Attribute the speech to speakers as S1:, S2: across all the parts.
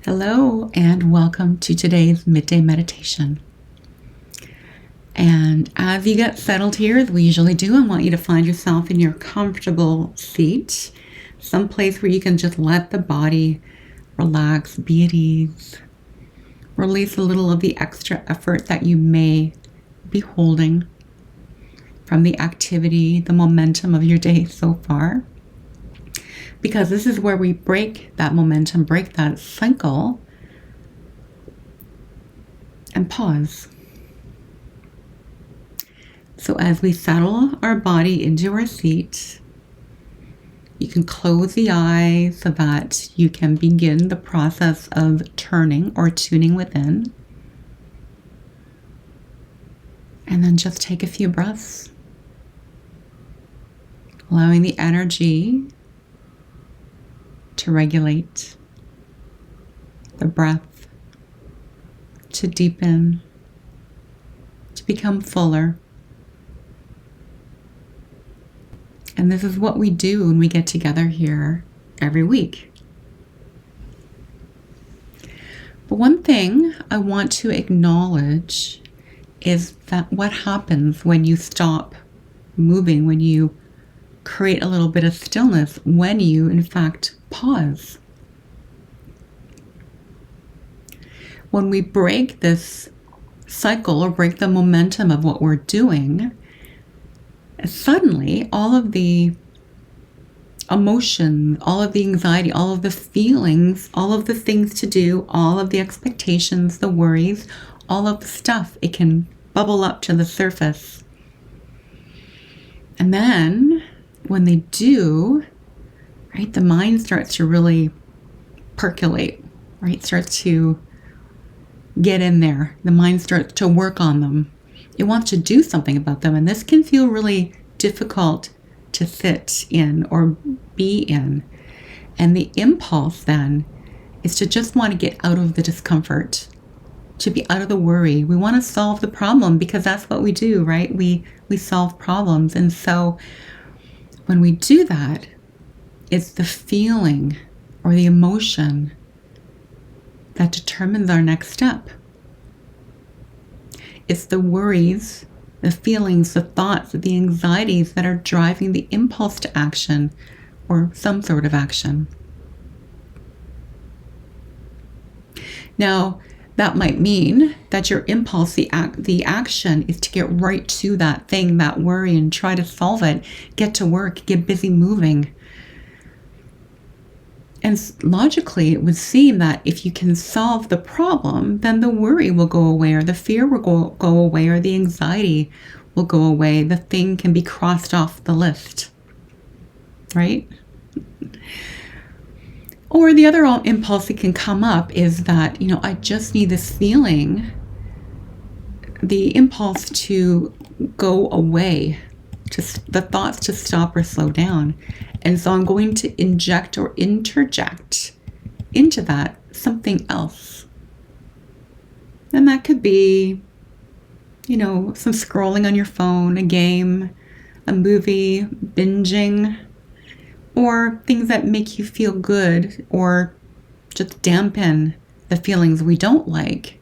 S1: Hello, and welcome to today's midday meditation. And as you get settled here, as we usually do, I want you to find yourself in your comfortable seat, someplace where you can just let the body relax, be at ease, release a little of the extra effort that you may be holding from the activity, the momentum of your day so far. Because this is where we break that momentum, break that cycle, and pause. So as we settle our body into our seat, you can close the eyes so that you can begin the process of turning or tuning within. And then just take a few breaths, allowing the energy to regulate, the breath to deepen, to become fuller. And this is what we do when we get together here every week. But one thing I want to acknowledge is that what happens when you stop moving, when you create a little bit of stillness, when you, in fact, pause. When we break this cycle or break the momentum of what we're doing, suddenly all of the emotion, all of the anxiety, all of the feelings, all of the things to do, all of the expectations, the worries, all of the stuff, it can bubble up to the surface. And then when they do, right, the mind starts to really percolate, right? Starts to get in there. The mind starts to work on them. It wants to do something about them. And this can feel really difficult to sit in or be in. And the impulse then is to just want to get out of the discomfort, to be out of the worry. We want to solve the problem because that's what we do, right? We solve problems. And so when we do that, it's the feeling or the emotion that determines our next step. It's the worries, the feelings, the thoughts, the anxieties that are driving the impulse to action or some sort of action. Now, that might mean that your impulse, the action, is to get right to that thing, that worry, and try to solve it, get to work, get busy moving. And logically, it would seem that if you can solve the problem, then the worry will go away, or the fear will go away, or the anxiety will go away. The thing can be crossed off the list, right? Or the other impulse that can come up is that, I just need this feeling, the impulse to go away, the thoughts to stop or slow down. And so I'm going to inject or interject into that something else. And that could be, some scrolling on your phone, a game, a movie, binging, or things that make you feel good or just dampen the feelings we don't like,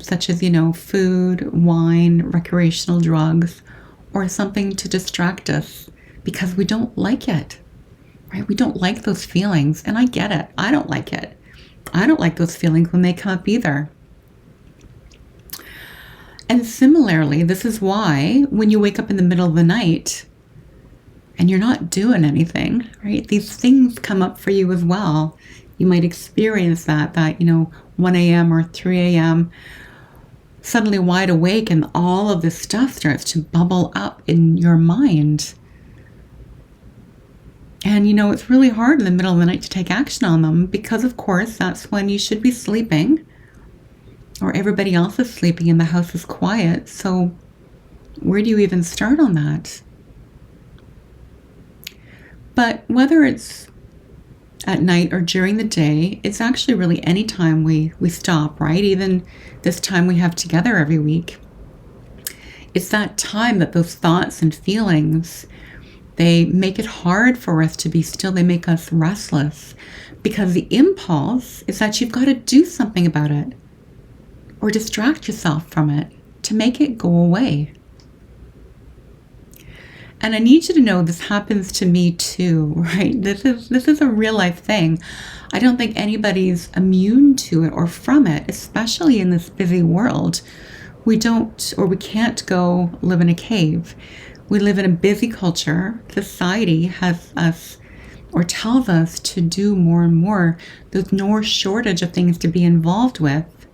S1: such as, food, wine, recreational drugs, or something to distract us because we don't like it, right? We don't like those feelings, and I get it. I don't like it. I don't like those feelings when they come up either. And similarly, this is why when you wake up in the middle of the night and you're not doing anything, right? These things come up for you as well. You might experience that 1 a.m. or 3 a.m., suddenly wide awake, and all of this stuff starts to bubble up in your mind. And, it's really hard in the middle of the night to take action on them because, of course, that's when you should be sleeping or everybody else is sleeping and the house is quiet. So where do you even start on that? But whether it's at night or during the day, it's actually really any time we stop, right? Even this time we have together every week. It's that time that those thoughts and feelings, they make it hard for us to be still. They make us restless because the impulse is that you've got to do something about it or distract yourself from it to make it go away. And I need you to know this happens to me too, right? This is a real life thing. I don't think anybody's immune to it or from it, especially in this busy world. We can't go live in a cave. We live in a busy culture. Society has us or tells us to do more and more. There's no shortage of things to be involved with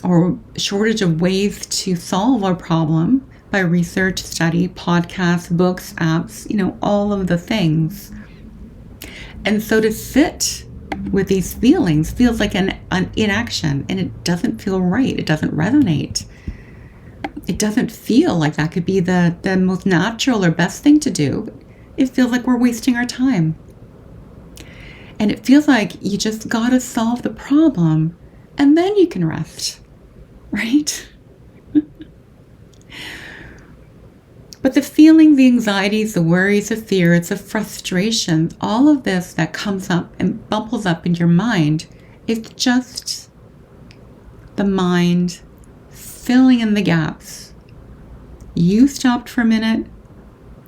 S1: or shortage of ways to solve our problem by research, study, podcasts, books, apps, all of the things. And so to sit with these feelings feels like an inaction, and it doesn't feel right. It doesn't resonate. It doesn't feel like that could be the most natural or best thing to do. It feels like we're wasting our time. And it feels like you just got to solve the problem and then you can rest, right? But the feelings, the anxieties, the worries, the fears, the frustrations, all of this that comes up and bubbles up in your mind, it's just the mind filling in the gaps. You stopped for a minute,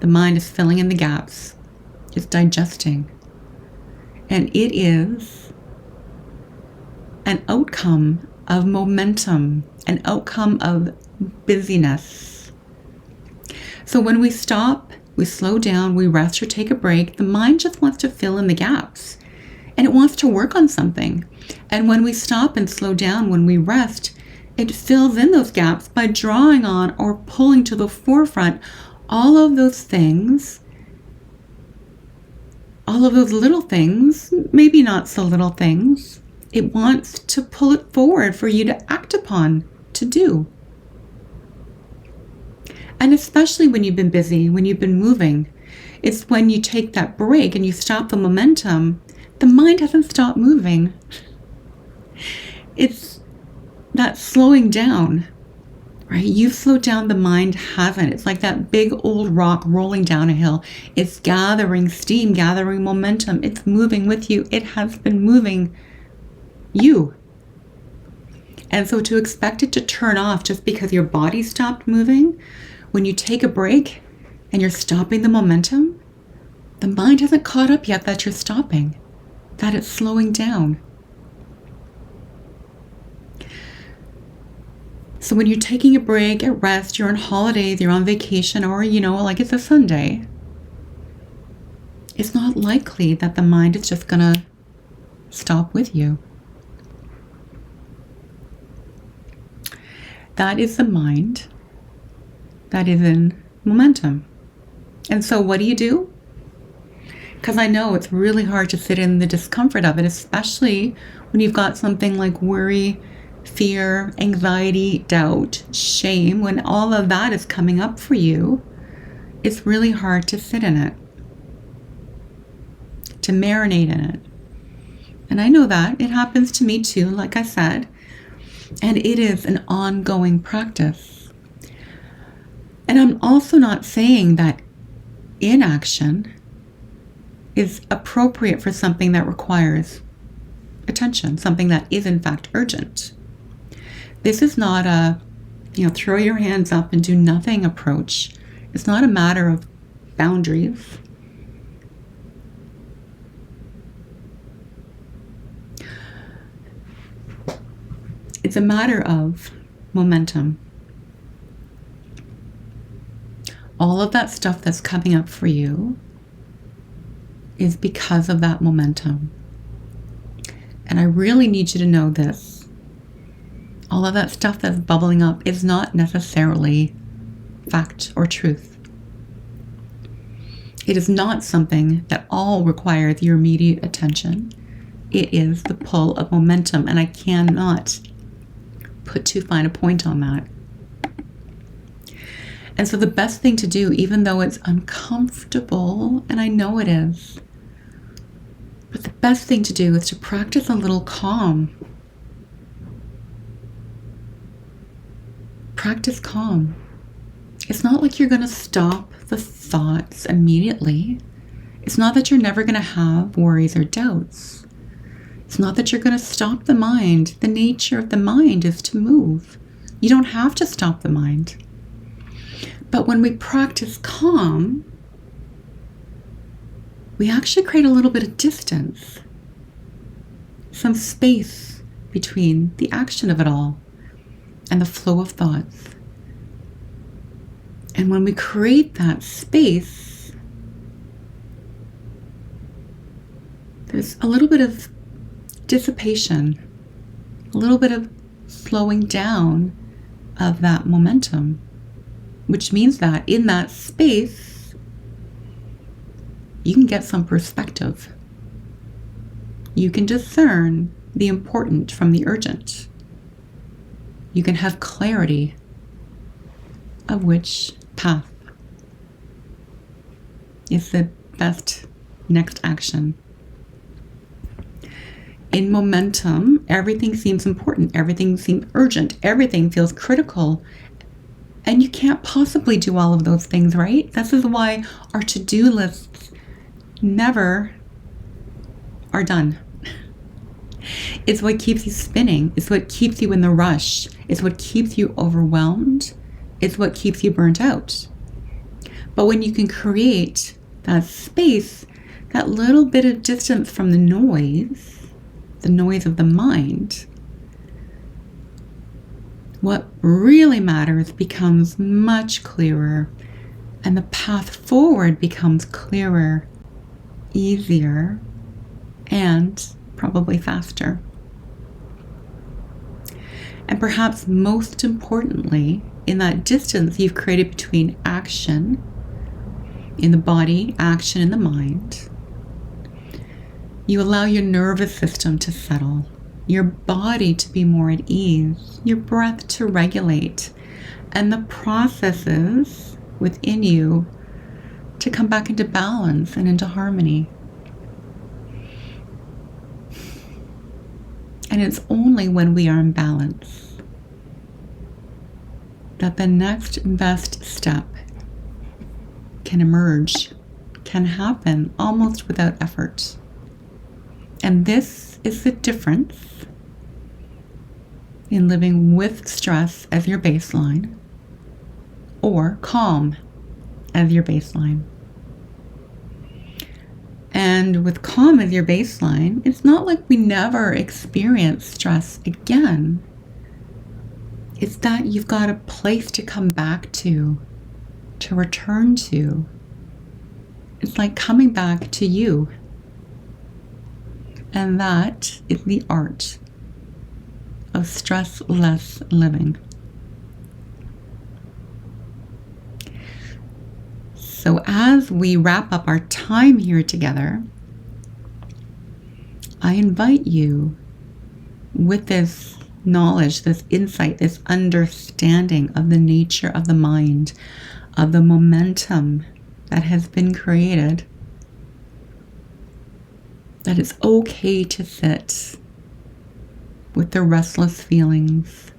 S1: the mind is filling in the gaps. It's digesting. And it is an outcome of momentum, an outcome of busyness. So when we stop, we slow down, we rest or take a break, the mind just wants to fill in the gaps and it wants to work on something. And when we stop and slow down, when we rest, it fills in those gaps by drawing on or pulling to the forefront all of those things, all of those little things, maybe not so little things. It wants to pull it forward for you to act upon, to do. And especially when you've been busy, when you've been moving, it's when you take that break and you stop the momentum, the mind hasn't stopped moving. It's that slowing down, right? You've slowed down, the mind hasn't. It's like that big old rock rolling down a hill. It's gathering steam, gathering momentum. It's moving with you. It has been moving you. And so to expect it to turn off just because your body stopped moving, when you take a break and you're stopping the momentum, the mind hasn't caught up yet that you're stopping, that it's slowing down. So when you're taking a break, at rest, you're on holidays, you're on vacation, or like it's a Sunday, it's not likely that the mind is just gonna stop with you. That is the mind that is in momentum. And so what do? Because I know it's really hard to sit in the discomfort of it, especially when you've got something like worry, fear, anxiety, doubt, shame. When all of that is coming up for you, it's really hard to sit in it, to marinate in it. And I know that. It happens to me too, like I said. And it is an ongoing practice. And I'm also not saying that inaction is appropriate for something that requires attention, something that is in fact urgent. This is not a, throw your hands up and do nothing approach. It's not a matter of boundaries. It's a matter of momentum. All of that stuff that's coming up for you is because of that momentum. And I really need you to know this. All of that stuff that's bubbling up is not necessarily fact or truth. It is not something that all requires your immediate attention. It is the pull of momentum, and I cannot put too fine a point on that. And so the best thing to do, even though it's uncomfortable, and I know it is, but the best thing to do is to practice a little calm. Practice calm. It's not like you're going to stop the thoughts immediately. It's not that you're never going to have worries or doubts. It's not that you're going to stop the mind. The nature of the mind is to move. You don't have to stop the mind. But when we practice calm, we actually create a little bit of distance, some space between the action of it all and the flow of thoughts. And when we create that space, there's a little bit of dissipation, a little bit of slowing down of that momentum, which means that in that space, you can get some perspective. You can discern the important from the urgent. You can have clarity of which path is the best next action. In momentum, everything seems important, everything seems urgent, everything feels critical, and you can't possibly do all of those things, right? This is why our to-do lists never are done. It's what keeps you spinning. It's what keeps you in the rush. It's what keeps you overwhelmed. It's what keeps you burnt out. But when you can create that space, that little bit of distance from the noise of the mind, what really matters becomes much clearer, and the path forward becomes clearer, easier, and probably faster. And perhaps most importantly, in that distance you've created between action in the body, action in the mind, you allow your nervous system to settle, your body to be more at ease, your breath to regulate, and the processes within you to come back into balance and into harmony. And it's only when we are in balance that the next best step can emerge, can happen almost without effort. And this is the difference in living with stress as your baseline or calm as your baseline. And with calm as your baseline, it's not like we never experience stress again. It's that you've got a place to come back to return to. It's like coming back to you. And that is the art of stress-less living. So as we wrap up our time here together, I invite you with this knowledge, this insight, this understanding of the nature of the mind, of the momentum that has been created, that it's okay to sit with the restless feelings.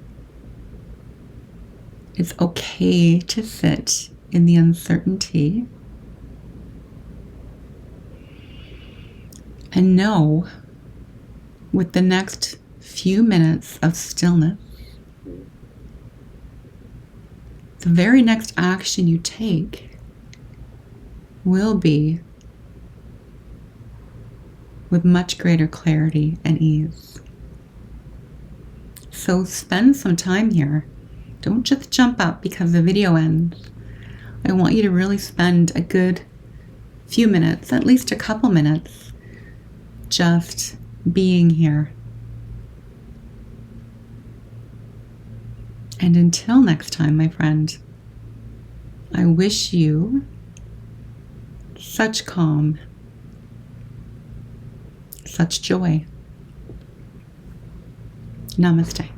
S1: It's okay to sit in the uncertainty and know with the next few minutes of stillness, the very next action you take will be with much greater clarity and ease. So spend some time here. Don't just jump up because the video ends. I want you to really spend a good few minutes, at least a couple minutes, just being here. And until next time, my friend, I wish you such calm, such joy. Namaste.